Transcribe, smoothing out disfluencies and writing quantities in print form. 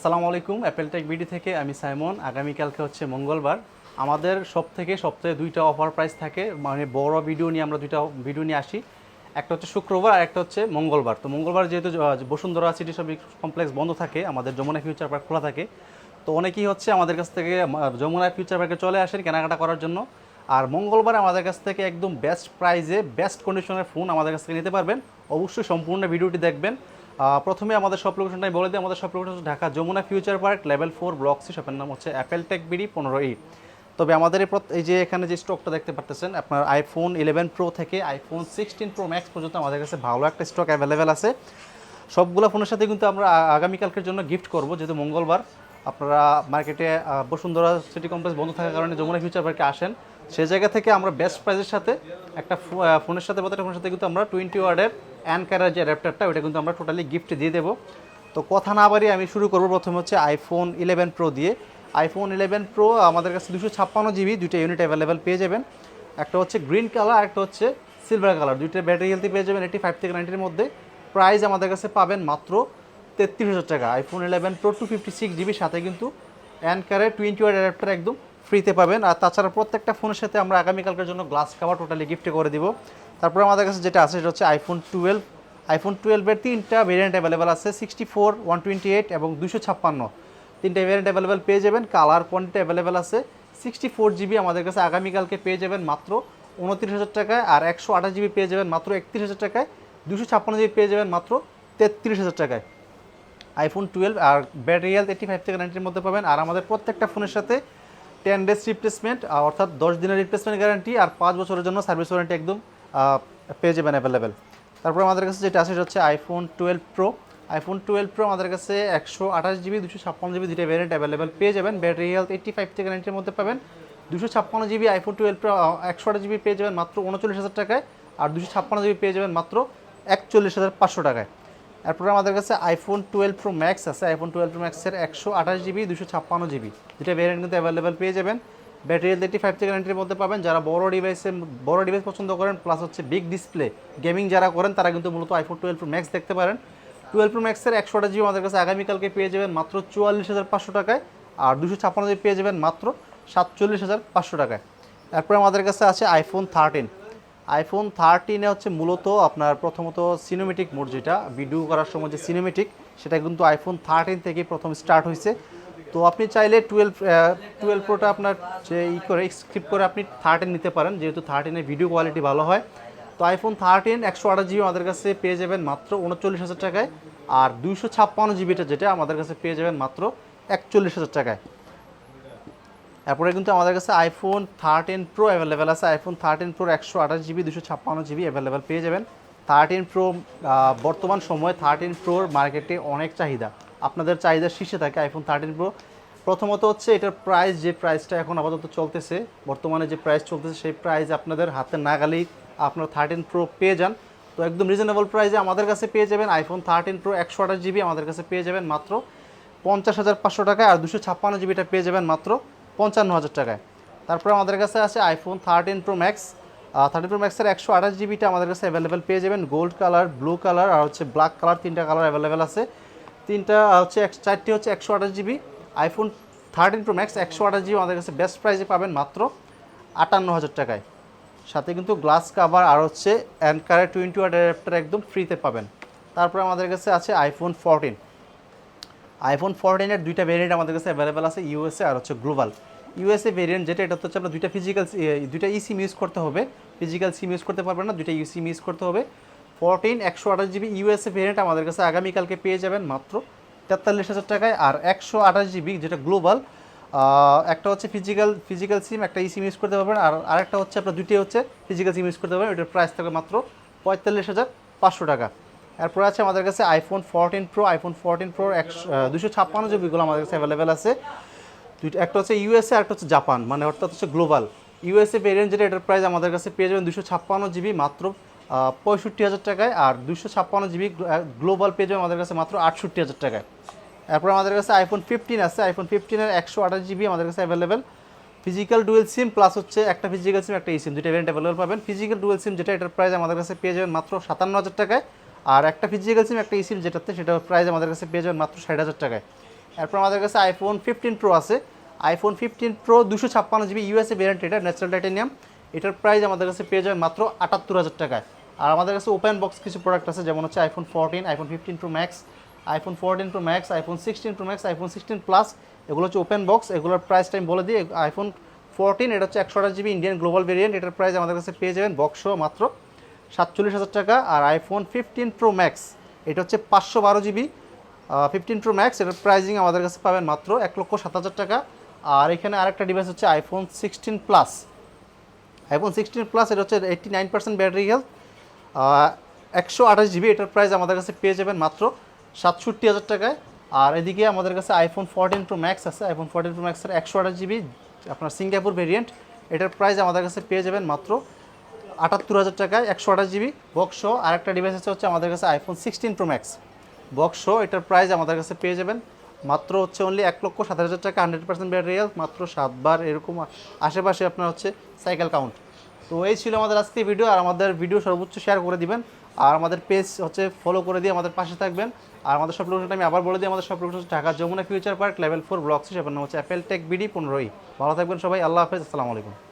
আসসালামু আলাইকুম, Apple tech BD থেকে আমি সাইমন। আগামীকালকে হচ্ছে মঙ্গলবার। আমাদের সপ্তাহে দুইটা অফার প্রাইস থাকে, মানে বড় ভিডিও নিয়ে আমরা দুইটা ভিডিও নিয়ে আসি। একটা হচ্ছে শুক্রবার আর একটা হচ্ছে মঙ্গলবার। তো মঙ্গলবার যেহেতু বসুন্ধরা সিটি শপিং কমপ্লেক্স বন্ধ থাকে, আমাদের যমুনা ফিউচার পার্ক খোলা থাকে। তো অনেকেই হচ্ছে আমাদের কাছ থেকে যমুনা ফিউচার পার্কে চলে আসেন কেনাকাটা করার জন্য। আর মঙ্গলবার আমাদের কাছ থেকে একদম বেস্ট প্রাইজে বেস্ট কন্ডিশনের ফোন আমাদের কাছ থেকে নিতে পারবেন। অবশ্যই সম্পূর্ণ ভিডিওটি দেখবেন। প্রথমে আমাদের সব লোকেশনটাই বলে দিই। আমাদের সব লোকেশন হচ্ছে Dhaka Jamuna future park level 4 block C, শপের নাম হচ্ছে অ্যাপেল টেক বিডি 15E। তবে আমাদের এই যে এখানে যে স্টকটা দেখতে পারতেছেন, আপনার আইফোন 11 প্রো থেকে আইফোন 16 প্রো ম্যাক্স পর্যন্ত আমাদের কাছে ভালো একটা স্টক অ্যাভেলেবেল আছে। সবগুলো ফোনের সাথে কিন্তু আমরা আগামীকালকের জন্য গিফট করব, যেহেতু মঙ্গলবার। আপনারা মার্কেটে বসুন্ধরা সিটি কমপ্লেক্স বন্ধ থাকার কারণে যমুনা ফিউচার পার্কে আসেন, সেই জায়গা থেকে আমরা বেস্ট প্রাইসের সাথে একটা ফোনের সাথে প্রত্যেকটা ফোনের সাথে কিন্তু আমরা 20 ওয়ার্ডের অ্যানকারের যে অ্যাডাপ্টারটা, ওটা কিন্তু আমরা টোটালি গিফট দিয়ে দেবো। তো কথা না বাড়িয়ে আমি শুরু করবো প্রথমে হচ্ছে আইফোন 11 প্রো দিয়ে। আইফোন 11 প্রো আমাদের কাছে 256 জিবি দুইটা ইউনিট অ্যাভেলেবেল পেয়ে যাবেন। একটা হচ্ছে গ্রিন কালার, আর একটা হচ্ছে সিলভার কালার। দুইটা ব্যাটারি হেলথি পেয়ে যাবেন 85 থেকে 90-এর মধ্যে। প্রাইস আমাদের কাছে পাবেন মাত্র 33,000 টাকা। আইফোন 11 প্রো 256 জিবির সাথে কিন্তু অ্যানকারের 20 ওয়াট অ্যাডাপ্টার একদম ফ্রিতে পাবেন। আর তাছাড়া প্রত্যেকটা ফোনের সাথে আমরা আগামীকালকের জন্য গ্লাস কাভার টোটালি গিফটে করে দিব। তারপরে আমাদের কাছে যেটা আছে সেটা হচ্ছে আইফোন 12 এর তিনটা ভেরিয়েন্ট অ্যাভেলেবেল আছে, 64, 128 এবং 256। তিনটা ভেরিয়েন্ট অ্যাভেলেবেল পেয়ে যাবেন। কালার কোয়ান্টিটি অ্যাভেলেবেল আছে। 64 জিবি আমাদের কাছে আগামীকালকে পেয়ে যাবেন মাত্র 29,000 টাকায়, আর 128 জিবি পেয়ে যাবেন মাত্র 31,000 টাকায়, 256 জিবি পেয়ে যাবেন মাত্র 33,000 টাকায়। আইফোন 12 আর ব্যাটারি হেলথ 85 থেকে 90-এর মধ্যে পাবেন। আর আমাদের প্রত্যেকটা ফোনের সাথে 10 ডেজ রিপ্লেসমেন্ট, অর্থাৎ 10 দিনের রিপ্লেসমেন্ট গ্যারান্টি, আর 5 বছরের জন্য সার্ভিস ওয়ারেন্টি একদম পেয়ে যাবেন অ্যাভেলেবেল। তারপর আমাদের কাছে যেটা আছে সেটা হচ্ছে আইফোন 12 প্রো আমাদের কাছে 128 জিবি 256 জিবি দুইটা ভ্যারিয়েন্ট অ্যাভেলেবেল পেয়ে যাবেন। ব্যাটারি হেলথ 85 থেকে 90-এর মধ্যে পাবেন। 256 জিবি আইফোন 12 প্রো 128 জিবি পেয়ে যাবেন মাত্র 39,000 টাকায়, আর 256 জিবি পেয়ে যাবেন মাত্র 41,500 টাকায়। এরপরে আমাদের কাছে আইফোন 12 প্রো ম্যাক্স আছে। আইফোন 12 প্রো ম্যাক্সের 128 জিবি 256 জিবি দুইটা ভ্যারিয়েন্ট কিন্তু অ্যাভেলেবেল পেয়ে যাবেন। ব্যাটারি হেলথ 85 থেকে 90-এর মধ্যে পাবেন। যারা বড় ডিভাইস পছন্দ করেন, প্লাস হচ্ছে বিগ ডিসপ্লে গেমিং যারা করেন, তারা কিন্তু মূলত আইফোন 12 প্রো ম্যাক্স দেখতে পারেন। 12 প্রো ম্যাক্সের 128 জিবি আমাদের কাছে আগামীকালকে পেয়ে যাবেন মাত্র 44,500 টাকায়, আর 256 জিবি পেয়ে যাবেন মাত্র 47,500 টাকায়। এরপরে আমাদের কাছে আছে আইফোন 13 হচ্ছে মূলত আপনার প্রথমত সিনেমেটিক মোড, যেটা ভিডিও করার সময় যে সিনেমেটিক, সেটা কিন্তু আইফোন 13 থেকে প্রথম স্টার্ট হয়েছে। তো আপনি চাইলে 12 প্রোটা আপনার যে করে স্কিপ করে আপনি 13 নিতে পারেন, যেহেতু 13-এর ভিডিও কোয়ালিটি ভালো হয়। তো আইফোন 13 128 জিবি আমাদের কাছে পেয়ে যাবেন মাত্র 39,000 টাকায়, আর 256 জিবিটা যেটা আমাদের কাছে পেয়ে যাবেন মাত্র 41,000 টাকায়। এরপরে কিন্তু আমাদের কাছে আইফোন 13 প্রো অ্যাভেলেবেল আছে। আইফোন 13 প্রোর 128 জিবি 256 জিবি অ্যাভেলেবেল পেয়ে যাবেন। 13 প্রো বর্তমান সময়ে 13 প্রোর মার্কেটে অনেক চাহিদা, আপনাদের চাহিদার শীর্ষে থাকে আইফোন 13 প্রো। প্রথমত হচ্ছে এটার প্রাইস, যে প্রাইসটা এখন আপাতত চলতেছে, বর্তমানে যে প্রাইস চলতেছে, সেই প্রাইস আপনাদের হাতে নাগালেই আপনার 13 প্রো পেয়ে যান। তো একদম রিজনেবল প্রাইসে আমাদের কাছে পেয়ে যাবেন আইফোন 13 প্রো 128 জিবি আমাদের কাছে পেয়ে যাবেন মাত্র 50,500 টাকায়, আর 256 জিবিটা পেয়ে যাবেন মাত্র 55,000 টাকায়। তারপরে আমাদের কাছে আছে আইফোন 13 প্রো ম্যাক্সের 128 জিবিটা আমাদের কাছে অ্যাভেলেবেল পেয়ে যাবেন। গোল্ড কালার, ব্লু কালার আর হচ্ছে ব্ল্যাক কালার, তিনটা কালার অ্যাভেলেবেল আছে। চারটি হচ্ছে 128 GB. IPhone 13 pro max 128 GB আমাদের কাছে বেস্ট প্রাইসে পাবেন মাত্র 58,000 টাকায়। সাথে কিন্তু গ্লাস কাভার আর হচ্ছে অ্যানকারের 20 ওয়াট অ্যাডাপ্টার একদম ফ্রিতে পাবেন। তারপরে আমাদের কাছে আছে আইফোন 14 দুইটা ভেরিয়েন্ট আমাদের কাছে অ্যাভেলেবেল আছে, ইউএসএ আর হচ্ছে গ্লোবাল। ইউএসএ ভেরিয়েন্ট যেটা, এটা হচ্ছে আপনার দুইটা ইসিম ইউজ করতে হবে, ফিজিক্যাল সিম ইউজ করতে পারবেন না, দুইটা ইসিম ইউজ করতে হবে। 128 জিবি ইউএসএ ভেরিয়েন্ট আমাদের কাছে আগামীকালকে পেয়ে যাবেন মাত্র 43,000 টাকায়, আর 128 জিবি যেটা গ্লোবাল, একটা হচ্ছে ফিজিক্যাল সিম, একটা ইসিম ইউজ করতে পারবেন, আর আরেকটা হচ্ছে আপনার দুইটাই হচ্ছে ফিজিক্যাল সিম ইউজ করতে পারবেন। ওইটার প্রাইস থাকবে মাত্র 45,500 টাকা। এরপর আছে আমাদের কাছে আইফোন 14 প্রো 256 জিবিগুলো আমাদের কাছে অ্যাভেলেবেল আছে। একটা হচ্ছে ইউএসএ আর একটা হচ্ছে জাপান, মানে অর্থাৎ হচ্ছে গ্লোবাল। ইউএসএ ভেরিয়েন্ট যেটা, এটার প্রাইস আমাদের কাছে পেয়ে যাবেন 256 জিবি মাত্র 65,000 টাকায়, আর 256 জিবি গ্লোবাল পেয়ে যাবেন আমাদের কাছে মাত্র 68,000 টাকায়। এরপর আমাদের কাছে আইফোন 15 আছে। আইফোন 15-এর 128 জিবি আমাদের কাছে অ্যাভেলেবেল। ফিজিক্যাল ডুয়েল সিম প্লাস হচ্ছে একটা ফিজিক্যাল সিম একটা ইসিম, দুটো ভেরিয়েন্ট অ্যাভেলেবল পাবেন। ফিজিক্যাল ডুয়েল সিম যেটা, এটার প্রাইস আমাদের কাছে পেয়ে যাবেন মাত্র 57,000 টাকায়, আর একটা ফিজিক্যাল সিম একটা ইসিম যেটাতে, সেটার প্রাইস আমাদের কাছে পেয়ে যাবেন মাত্র 60,000 টাকায়। এরপর আমাদের কাছে আইফোন 15 প্রো আছে। IPhone 15 pro 256 GB USA variant, এটা ন্যাচারাল টাইটেনিয়াম। এটার প্রাইস আমাদের কাছে পেয়ে যাবেন মাত্র 78,000 টাকায়। আর আমাদের কাছে ওপেন বক্স কিছু প্রোডাক্ট আছে, যেমন হচ্ছে iPhone 14, iPhone 15 pro max, iPhone 14 pro max, iPhone 16 pro max, iPhone 16 plus. এগুলো হচ্ছে ওপেন বক্স। এগুলোর প্রাইস টাইম বলে দিই। আইফোন 14 এটা হচ্ছে 128 জিবি ইন্ডিয়ান গ্লোবাল ভেরিয়েন্ট, এটার প্রাইস আমাদের কাছে পেয়ে যাবেন বক্স মাত্র 47,000 টাকা। আর আইফোন 15 প্রো ম্যাক্স এটা হচ্ছে 512 জিবি 15 প্রো ম্যাক্স, এটার প্রাইজিং আমাদের কাছে পাবেন মাত্র 1,07,000 টাকা। আর এখানে আরেকটা ডিভাইস হচ্ছে আইফোন 16 প্লাস। আইফোন 16 প্লাস এটা হচ্ছে 89% ব্যাটারি হেলথ, 128 জিবি, এটার প্রাইস আমাদের কাছে পেয়ে যাবেন মাত্র 67,000 টাকায়। আর এদিকে আমাদের কাছে আইফোন 14 প্রো ম্যাক্স আছে। আইফোন 14 প্রো ম্যাক্সের 128 জিবি আপনার সিঙ্গাপুর ভেরিয়েন্ট, এটার প্রাইস আমাদের কাছে পেয়ে যাবেন মাত্র 78,000 টাকায় 128 জিবি বক্স। আরেকটা ডিভাইস হচ্ছে আমাদের কাছে আইফোন 16 প্রো ম্যাক্স বক্স, এটার প্রাইস আমাদের কাছে পেয়ে যাবেন মাত্র হচ্ছে অনলি 1,07,000 টাকা, 100% ব্যাটারি হেলথ, মাত্র 7 বার এরকম আশেপাশে আপনার হচ্ছে সাইকেল কাউন্ট। তো এই ছিল আমাদের আজকে ভিডিও। আর আমাদের ভিডিও সর্বোচ্চ শেয়ার করে দিবেন, আর আমাদের পেজ হচ্ছে ফলো করে দিয়ে আমাদের পাশে থাকবেন। আর আমাদের সব লোকেশনটা আমি আবার বলে দিই, আমাদের সব লোকেশন হচ্ছে Dhaka Jamuna future park level 4 block 6, নাম হচ্ছে অ্যাপেল টেক বিডি 15। ভালো থাকবেন সবাই, আল্লাহ হাফেজ, আসসালামু আলাইকুম।